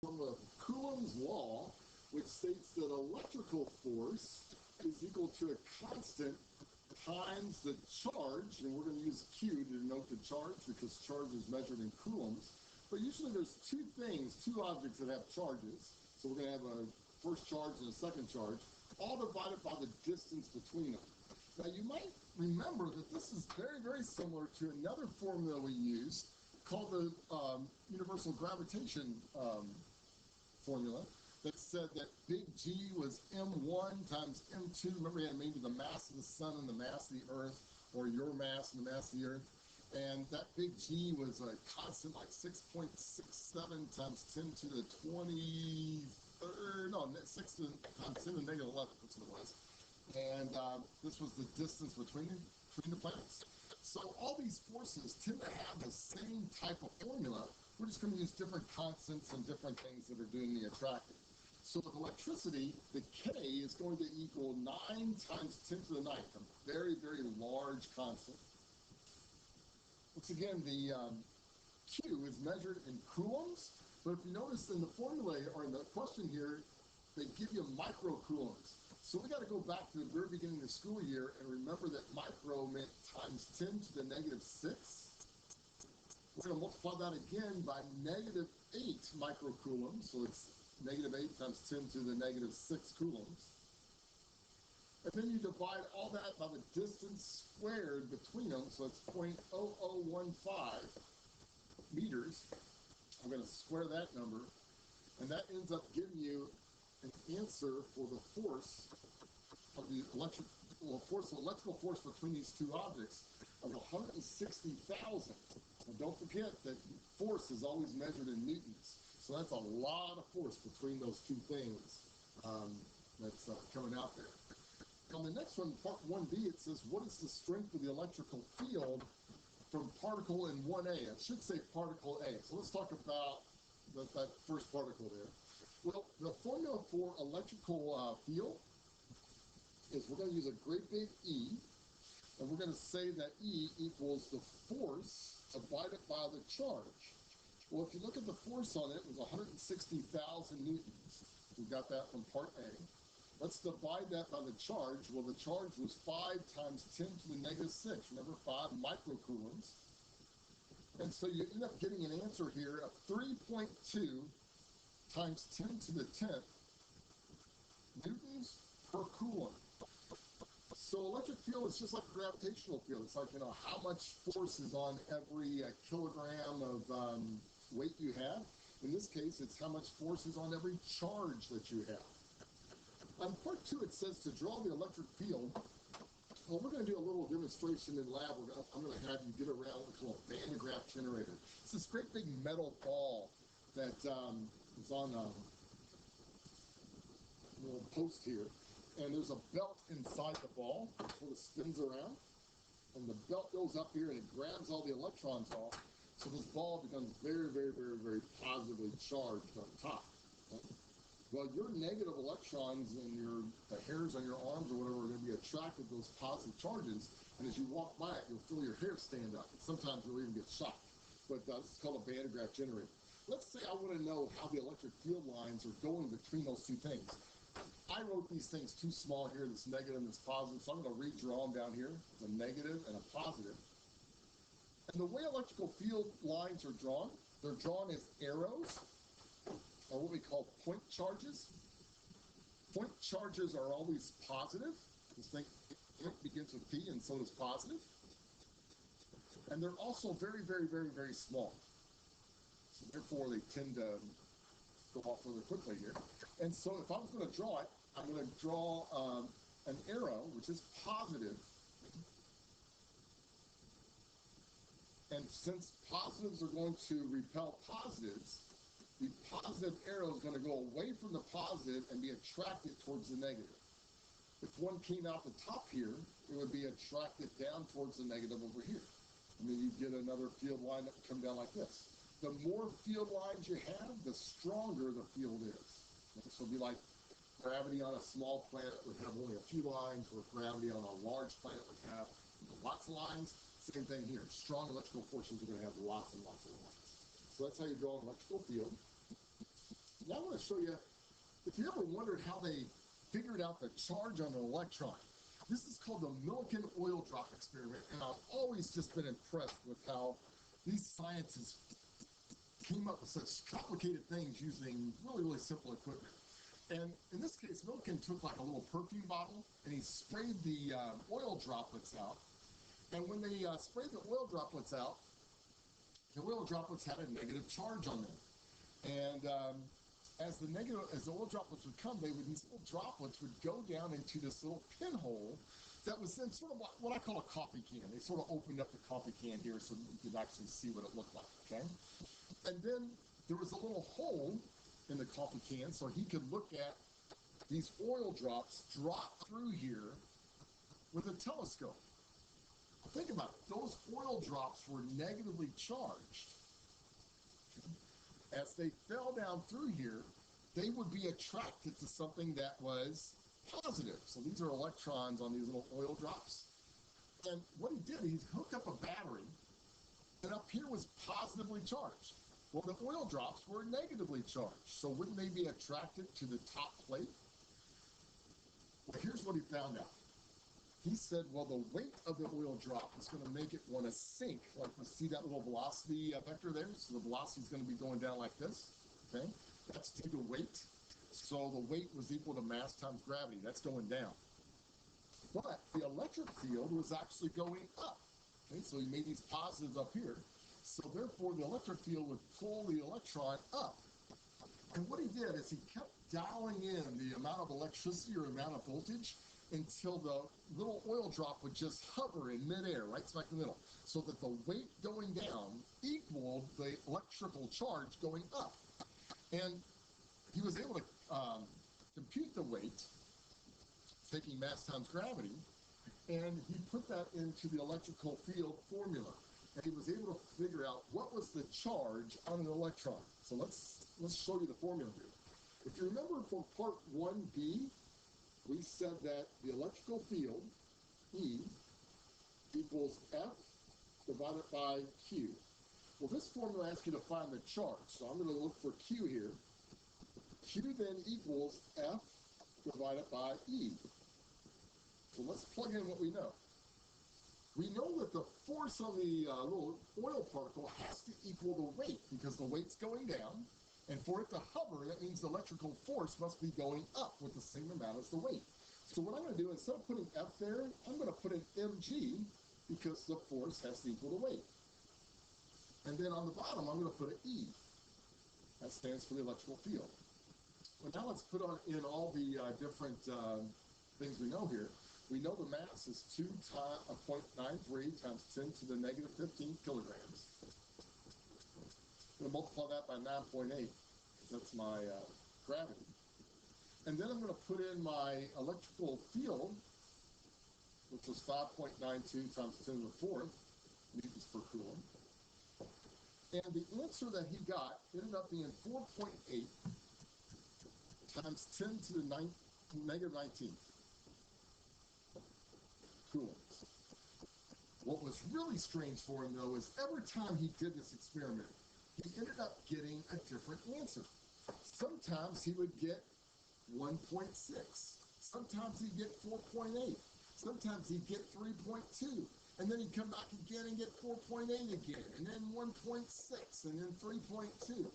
formula of Coulombs Law, which states that electrical force is equal to a constant times the charge, and we're going to use Q to denote the charge because charge is measured in coulombs. But usually there's two objects that have charges. So we're going to have a first charge and a second charge, all divided by the distance between them. Now you might remember that this is very, very similar to another formula we used called the universal gravitation formula that said that big G was M1 times M2. Remember, you had maybe the mass of the sun and the mass of the earth, or your mass and the mass of the earth. And that big G was a constant like 6.67 times 10 to the 23rd, no, 6 times 10 to the negative 11, that's what it was. And this was the distance between the planets. So all these forces tend to have the same type of formula. We're just going to use different constants and different things that are doing the attracting. So with electricity, the K is going to equal 9 times 10 to the 9th, a very, very large constant. Once again, the Q is measured in coulombs, but if you notice in the formula or in the question here, they give you microcoulombs. So we got to go back to the very beginning of the school year and remember that micro meant times 10 to the negative 6. We're going to multiply that again by negative 8 microcoulombs, so it's negative 8 times 10 to the negative 6 coulombs. And then you divide all that by the distance squared between them, so it's 0.0015 meters. I'm going to square that number, and that ends up giving you an answer for the force of the electrical force between these two objects of 160,000. And don't forget that force is always measured in newtons. So that's a lot of force between those two things that's coming out there. On the next one, part 1b, it says, what is the strength of the electrical field from particle in 1a? It should say particle A. So let's talk about that first particle there. Well, the formula for electrical field is we're going to use a great big E, and we're going to say that E equals the force divided by the charge. Well, if you look at the force on it, it was 160,000 newtons. We got that from part A. Let's divide that by the charge. Well, the charge was 5 times 10 to the negative 6. Remember, 5 microcoulombs. And so you end up getting an answer here of 3.2 times 10 to the 10th newtons per coulomb. So electric field is just like a gravitational field. It's like, how much force is on every kilogram of weight you have. In this case, it's how much force is on every charge that you have. On part 2, it says to draw the electric field. Well, we're going to do a little demonstration in lab. I'm going to have you get around what we call a Van de Graaff generator. It's this great big metal ball that is on a little post here. And there's a belt inside the ball that sort of spins around. And the belt goes up here and it grabs all the electrons off. So this ball becomes very, very, very, very positively charged on top. Well, your negative electrons and the hairs on your arms or whatever are going to be attracted to those positive charges. And as you walk by it, you'll feel your hair stand up. And sometimes you'll even get shocked. But this is called a Van de Graaff generator. Let's say I want to know how the electric field lines are going between those two things. I wrote these things too small here, this negative and this positive, so I'm going to redraw them down here. It's a negative and a positive. And the way electrical field lines are drawn, they're drawn as arrows, or what we call point charges. Point charges are always positive. This thing begins with P, and so does positive. And they're also very, very, very, very small. So therefore, they tend to go off really quickly here. And so if I was going to draw it, I'm going to draw an arrow, which is positive. And since positives are going to repel positives, the positive arrow is going to go away from the positive and be attracted towards the negative. If one came out the top here, it would be attracted down towards the negative over here. And then you'd get another field line that would come down like this. The more field lines you have, the stronger the field is. So it'd be like gravity on a small planet would have only a few lines, or gravity on a large planet would have lots of lines. Same thing here. Strong electrical forces are going to have lots and lots of lines. So that's how you draw an electrical field. to show you, if you ever wondered how they figured out the charge on an electron, this is called the Millikan oil drop experiment, and I've always just been impressed with how these scientists came up with such complicated things using really simple equipment. And in this case, Millikan took like a little perfume bottle and he sprayed the oil droplets out. And when they sprayed the oil droplets out, the oil droplets had a negative charge on them. And as the oil droplets would come, these little droplets would go down into this little pinhole that was then sort of what I call a coffee can. They sort of opened up the coffee can here so that you could actually see what it looked like, okay? And then there was a little hole in the coffee can so he could look at these oil drops drop through here with a telescope. Think about it. Those oil drops were negatively charged. As they fell down through here, they would be attracted to something that was positive. So these are electrons on these little oil drops. And what he did, he hooked up a battery, and up here was positively charged. Well, the oil drops were negatively charged. So wouldn't they be attracted to the top plate? Well, here's what he found out. He said, well, the weight of the oil drop is going to make it want to sink. Like you see that little velocity vector there? So the velocity is going to be going down like this, okay? That's due to weight. So the weight was equal to mass times gravity. That's going down. But the electric field was actually going up. Okay, so he made these positives up here. So therefore, the electric field would pull the electron up. And what he did is he kept dialing in the amount of electricity or amount of voltage until the little oil drop would just hover in midair, right smack in the middle, so that the weight going down equaled the electrical charge going up. And he was able to compute the weight, taking mass times gravity, and he put that into the electrical field formula. And he was able to figure out what was the charge on an electron. So let's show you the formula here. If you remember from part 1b, we said that the electrical field, E, equals F divided by Q. Well, this formula asks you to find the charge, so I'm going to look for Q here. Q then equals F divided by E. So let's plug in what we know. We know that the force on the little oil particle has to equal the weight because the weight's going down. And for it to hover, that means the electrical force must be going up with the same amount as the weight. So what I'm going to do, instead of putting F there, I'm going to put an mg because the force has to equal the weight. And then on the bottom, I'm going to put an E. That stands for the electrical field. Well, now let's put in all the different things we know here. We know the mass is 2.93 times 10 to the negative 15 kilograms. I'm going to multiply that by 9.8, because that's my gravity. And then I'm going to put in my electrical field, which was 5.92 times 10 to the 4th newtons per coulomb. And the answer that he got ended up being 4.8 times 10 to the negative 19th coulombs. What was really strange for him, though, is every time he did this experiment, he ended up getting a different answer. Sometimes he would get 1.6. Sometimes he'd get 4.8. Sometimes he'd get 3.2. And then he'd come back again and get 4.8 again, and then 1.6, and then 3.2.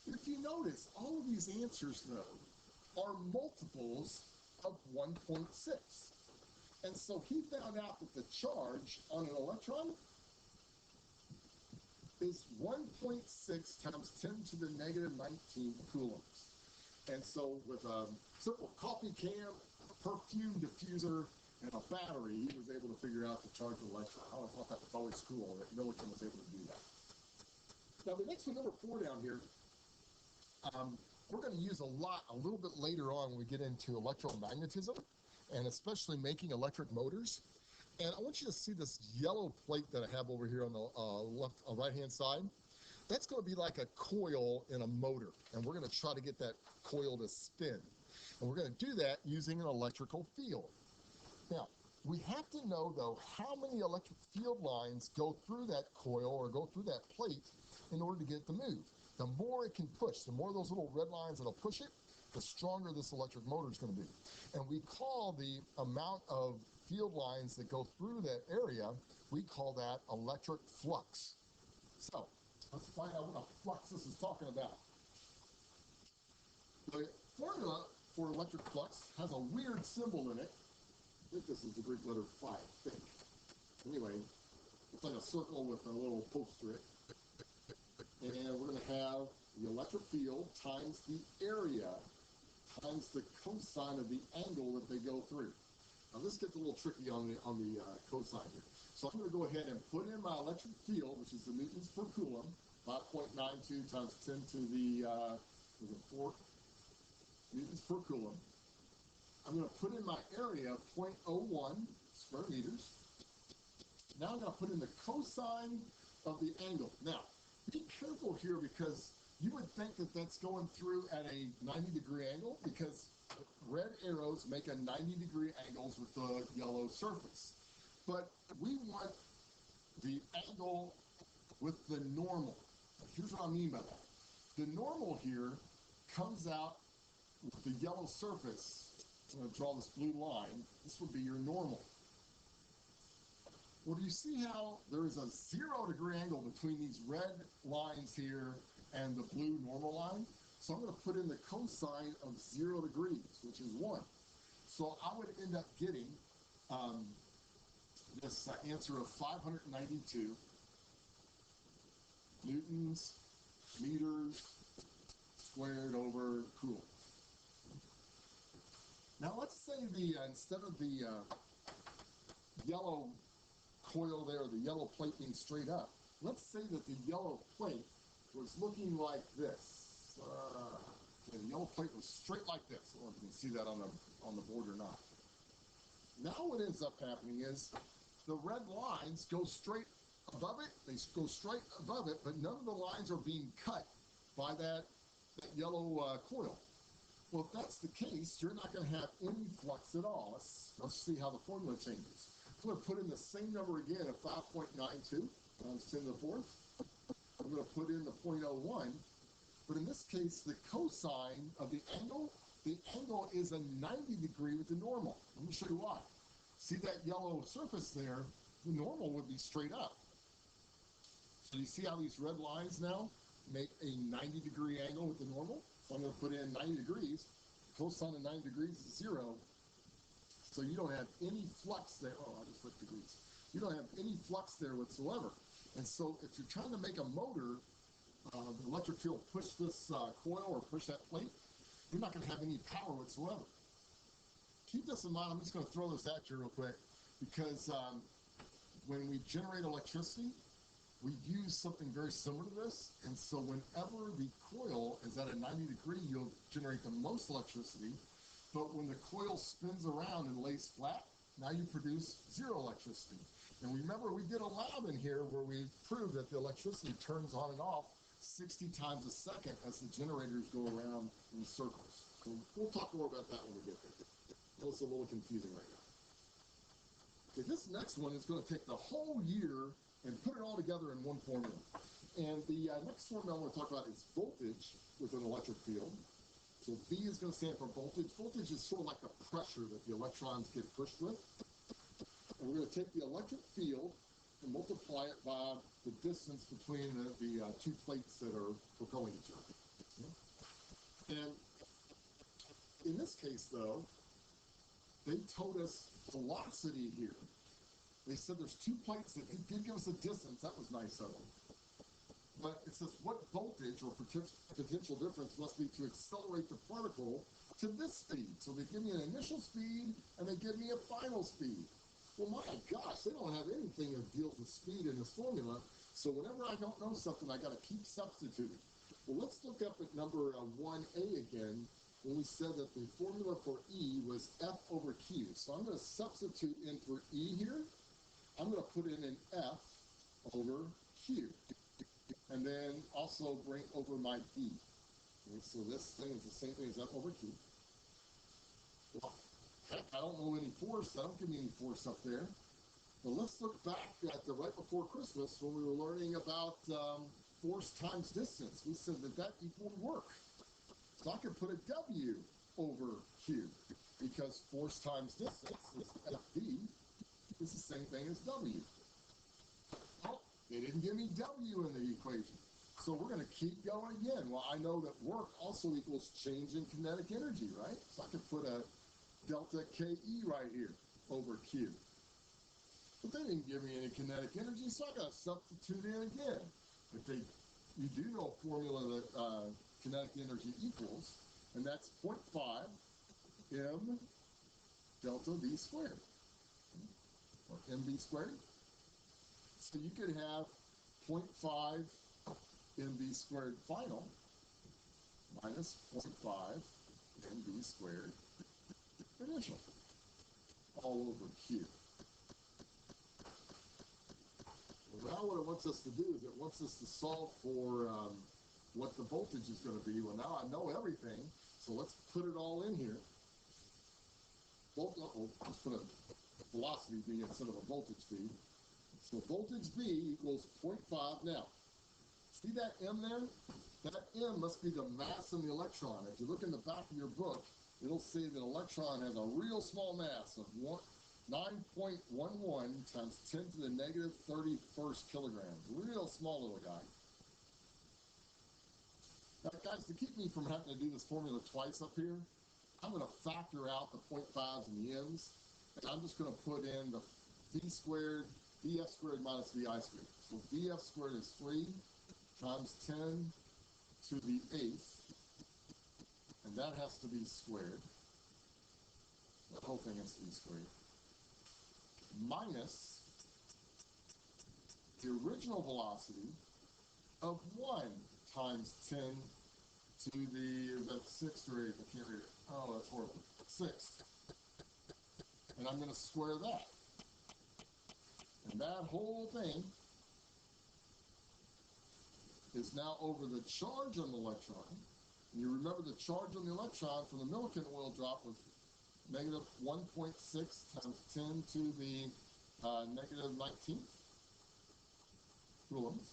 If you notice, all of these answers, though, are multiples of 1.6. And so he found out that the charge on an electron is 1.6 times 10 to the negative 19 coulombs. And so with a simple coffee can, a perfume diffuser, and a battery, he was able to figure out the charge of an electron. I thought that was always cool that Millikan was able to do that. Now the next one, number 4 down here, we're going to use a little bit later on when we get into electromagnetism, and especially making electric motors. And I want you to see this yellow plate that I have over here on the right-hand side. That's going to be like a coil in a motor, and we're going to try to get that coil to spin. And we're going to do that using an electrical field. Now, we have to know, though, how many electric field lines go through that coil or go through that plate in order to get it to move. the more it can push, the more those little red lines that'll push it, the stronger this electric motor is going to be. And we call the amount of field lines that go through that area, we call that electric flux. So let's find out what a flux this is talking about. The formula for electric flux has a weird symbol in it. I think this is the Greek letter phi, I think. Anyway, it's like a circle with a little post through it. And we're going to have the electric field times the area times the cosine of the angle that they go through. Now this gets a little tricky on the cosine here. So I'm going to go ahead and put in my electric field, which is the newtons per coulomb, 5.92 times 10 to the 4 newtons per coulomb. I'm going to put in my area of 0.01 square meters. Now I'm going to put in the cosine of the angle. Now, be careful here because you would think that that's going through at a 90-degree angle because red arrows make a 90-degree angles with the yellow surface. But we want the angle with the normal. Here's what I mean by that. The normal here comes out with the yellow surface. I'm going to draw this blue line. This would be your normal. Well, do you see how there is a 0-degree angle between these red lines here and the blue normal line? So I'm going to put in the cosine of 0 degrees, which is 1. So I would end up getting this answer of 592 newtons meters squared over coulomb. Now let's say instead of the yellow coil there, the yellow plate being straight up, let's say that the yellow plate was looking like this. The yellow plate was straight like this. I don't know if you can see that on the board or not. Now what ends up happening is the red lines go straight above it. They go straight above it, but none of the lines are being cut by that yellow coil. Well, if that's the case, you're not going to have any flux at all. Let's see how the formula changes. I'm going to put in the same number again of 5.92 times 10 to the 4th. I'm going to put in the 0.01, but in this case, the cosine of the angle is a 90-degree with the normal. Let me show you why. See that yellow surface there? The normal would be straight up. So you see how these red lines now make a 90-degree angle with the normal? So I'm going to put in 90 degrees. Cosine of 90 degrees is 0. So you don't have any flux there. Oh, I just put degrees. You don't have any flux there whatsoever. And so if you're trying to make a motor, the electric field push this coil or push that plate, you're not going to have any power whatsoever. Keep this in mind. I'm just going to throw this at you real quick because when we generate electricity, we use something very similar to this. And so whenever the coil is at a 90-degree, you'll generate the most electricity. But when the coil spins around and lays flat, now you produce 0 electricity. And remember, we did a lab in here where we proved that the electricity turns on and off 60 times a second as the generators go around in circles. So we'll talk more about that when we get there. It's a little confusing right now. Okay, this next one is going to take the whole year and put it all together in one formula. And the next formula I want to talk about is voltage with an electric field. So V is going to stand for voltage. Voltage is sort of like the pressure that the electrons get pushed with. And we're going to take the electric field and multiply it by the distance between the two plates that are propelling each other. And in this case, though, they told us velocity here. They said there's two plates that did give us a distance. That was nice of them. But it says what voltage or potential difference must be to accelerate the particle to this speed. So they give me an initial speed and they give me a final speed. Well, my gosh, they don't have anything that deals with speed in this formula. So whenever I don't know something, I got to keep substituting. Well, let's look up at number 1A again when we said that the formula for E was F over Q. So I'm going to substitute in for E here. I'm going to put in an F over Q. And then also bring over my D. Okay, so this thing is the same thing as F over Q. Well, heck, I don't know any force. That don't give me any force up there. But let's look back at the right before Christmas when we were learning about force times distance. We said that equaled work. So I could put a W over Q because force times distance is FV is the same thing as W. Oh, they didn't give me W in the equation. So we're going to keep going again. Well, I know that work also equals change in kinetic energy, right? So I could put a delta KE right here over Q. But they didn't give me any kinetic energy, so I got to substitute in again. You do know a formula that kinetic energy equals, and that's 0.5 m delta v squared, or mv squared. So you could have 0.5 mv squared final minus 0.5 mv squared initial, all over Q. Well, now what it wants us to do is it wants us to solve for what the voltage is going to be. Well, now I know everything, so let's put it all in here. Let's put a velocity V instead of a voltage V. So voltage V equals 0.5. Now, see that M there? That M must be the mass of the electron. If you look in the back of your book, it'll say that an electron has a real small mass of 9.11 times 10 to the negative 31st kilograms. Real small little guy. Now, guys, to keep me from having to do this formula twice up here, I'm going to factor out the 0.5s and the m's, and I'm just going to put in the v squared, vf squared minus vi squared. So vf squared is 3 times 10 to the 8th, and that has to be squared. The whole thing has to be squared. Minus the original velocity of 1 times 10 to the, is that 6th or 8th? I can't read it. Oh, that's horrible. 6th. And I'm going to square that. And that whole thing is now over the charge on the electron. And you remember the charge on the electron from the Millikan oil drop was negative 1.6 times 10 to the negative 19th coulombs.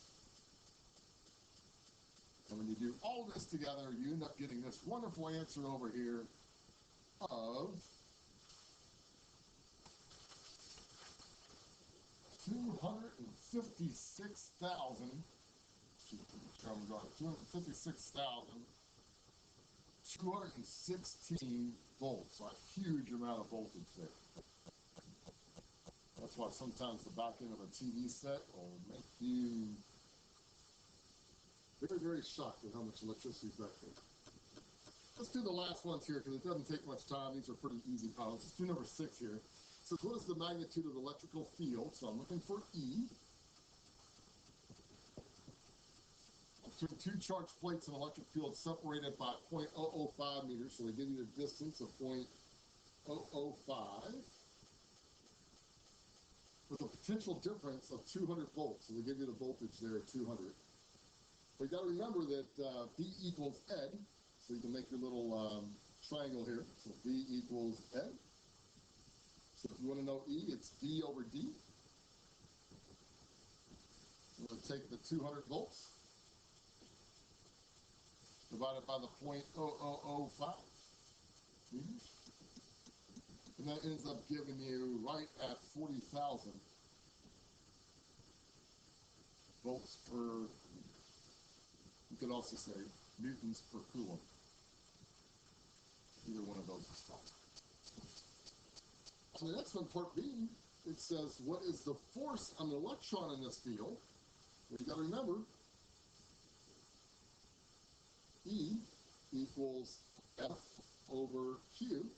And when you do all this together, you end up getting this wonderful answer over here of 256,216 volts. So a huge amount of voltage there. That's why sometimes the back end of a TV set will make you very, very shocked at how much electricity is back there. Let's do the last ones here because it doesn't take much time. These are pretty easy problems. Let's do number 6 here. So what is the magnitude of the electrical field? So I'm looking for E. Between two charged plates in an electric field separated by 0.005 meters. So they give you the distance of 0.005 with a potential difference of 200 volts. So they give you the voltage there at 200. But you got to remember that V equals Ed, so you can make your little triangle here. So V equals Ed. So if you want to know E, it's V over D. I'm going to take the 200 volts divided by the 0.0005 meters. And that ends up giving you right at 40,000 volts per, you could also say newtons per coulomb. Either one of those is fine. On the next one, part B, it says, what is the force on an electron in this field? Well, you got to remember, E equals F over Q.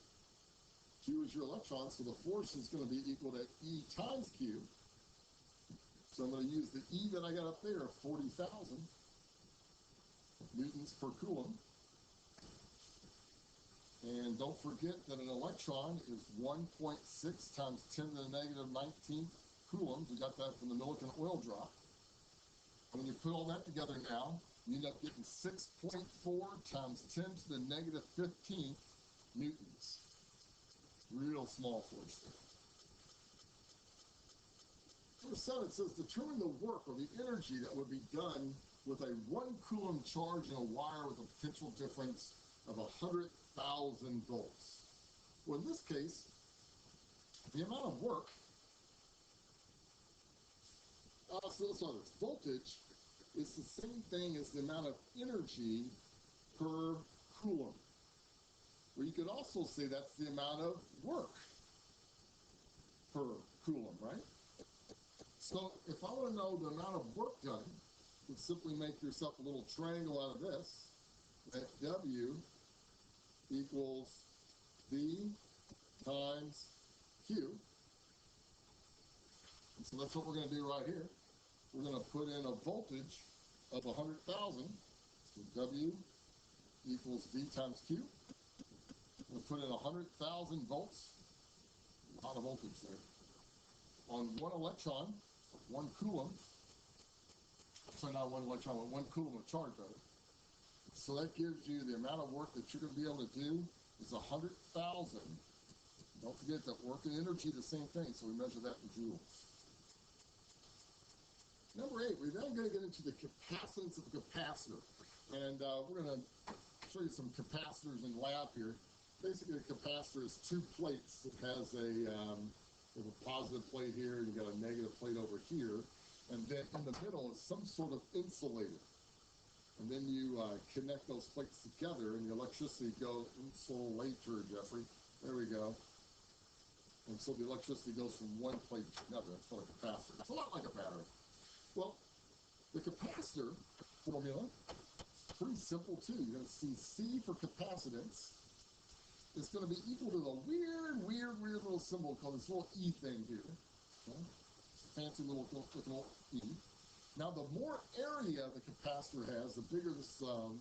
Q is your electron, so the force is going to be equal to E times Q. So I'm going to use the E that I got up there, 40,000 newtons per coulomb. And don't forget that an electron is 1.6 times 10 to the negative 19th coulombs. We got that from the Millikan oil drop. And when you put all that together now, you end up getting 6.4 times 10 to the negative 15th newtons. Real small force there. Number 7 says, determine the work or the energy that would be done with a 1 Coulomb charge in a wire with a potential difference of 100,000 volts. Well, in this case, the amount of work, voltage is the same thing as the amount of energy per Coulomb. Or you could also say that's the amount of work per Coulomb, right? So if I want to know the amount of work done, you simply make yourself a little triangle out of this, that W equals V times Q. And so that's what we're going to do right here. We're going to put in a voltage of 100,000. So W equals V times Q. We'll put in 100,000 volts, a lot of voltage there, on 1 electron, 1 Coulomb. So not 1 electron, but 1 Coulomb of charge, rather. So that gives you the amount of work that you're going to be able to do is 100,000. Don't forget that work and energy are the same thing, so we measure that in joules. Number 8, we're then going to get into the capacitance of the capacitor. And we're going to show you some capacitors in lab here. Basically, a capacitor is 2 plates. It has a positive plate here, you've got a negative plate over here, and then in the middle is some sort of insulator. And then you connect those plates together, and the electricity goes, insulator, Jeffrey, there we go. And so the electricity goes from one plate to another. That's called a capacitor. It's a lot like a battery. Well, the capacitor formula is pretty simple too. You're going to see C for capacitance is going to be equal to the weird little symbol called this little E thing here. Okay? Fancy little E. Now, the more area the capacitor has, the bigger this the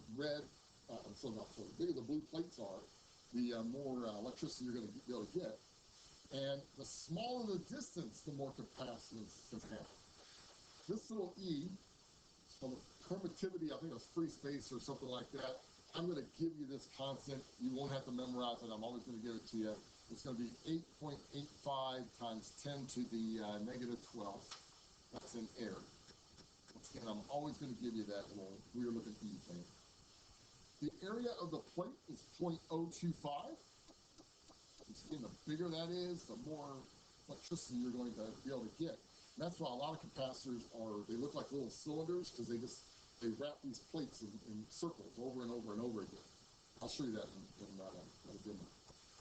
bigger the blue plates are, the more electricity you're going to be able to get. And the smaller the distance, the more capacitance it's going to have. This little E, called the permittivity, I think it's free space or something like that. I'm going to give you this constant. You won't have to memorize it. I'm always going to give it to you. It's going to be 8.85 times 10 to the negative 12th. That's in air. And I'm always going to give you that little weird looking E thing. The area of the plate is 0.025. Again, the bigger that is, the more electricity you're going to be able to get. And that's why a lot of capacitors they look like little cylinders, because they wrap these plates in circles over and over and over again. I'll show you that in a demo.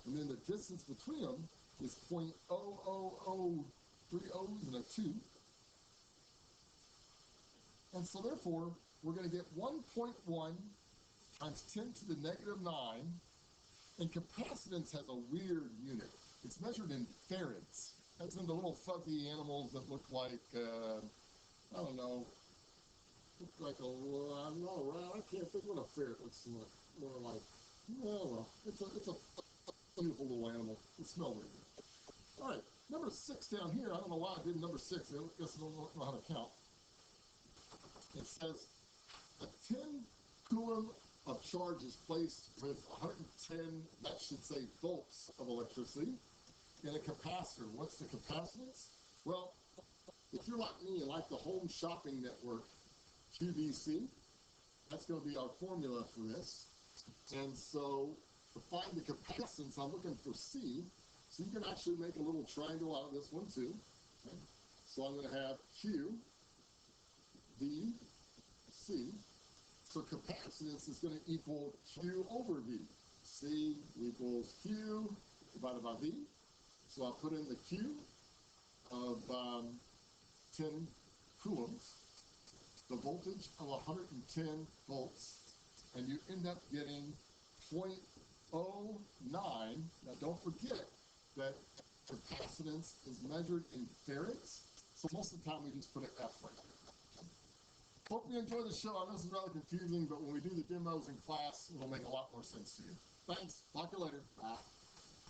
And then the distance between them is 0.00030 and a 2. And so therefore, we're going to get 1.1 times 10 to the negative 9. And capacitance has a weird unit. It's measured in farads. That's in the little fuzzy animals that look like, I don't know, look like I don't know, I can't think what a ferret looks like. More like, well, it's a beautiful little animal. It smells really good. All right, number 6 down here. I don't know why I did number 6. I guess I don't know how to count. It says a 10 Coulomb of charge is placed with 110, that should say volts of electricity in a capacitor. What's the capacitance? Well, if you're like me and like the home shopping network, QVC, that's going to be our formula for this. And so to find the capacitance, I'm looking for C. So you can actually make a little triangle out of this one too. Okay. So I'm going to have Q, V, C. So capacitance is going to equal Q over V. C equals Q divided by V. So I'll put in the Q of 10 coulombs, the voltage of 110 volts, and you end up getting 0.09. Now don't forget that capacitance is measured in farads, so most of the time we just put an F right there. Hope you enjoy the show. I know this is rather confusing, but when we do the demos in class, it'll make a lot more sense to you. Thanks. Talk to you later. Bye.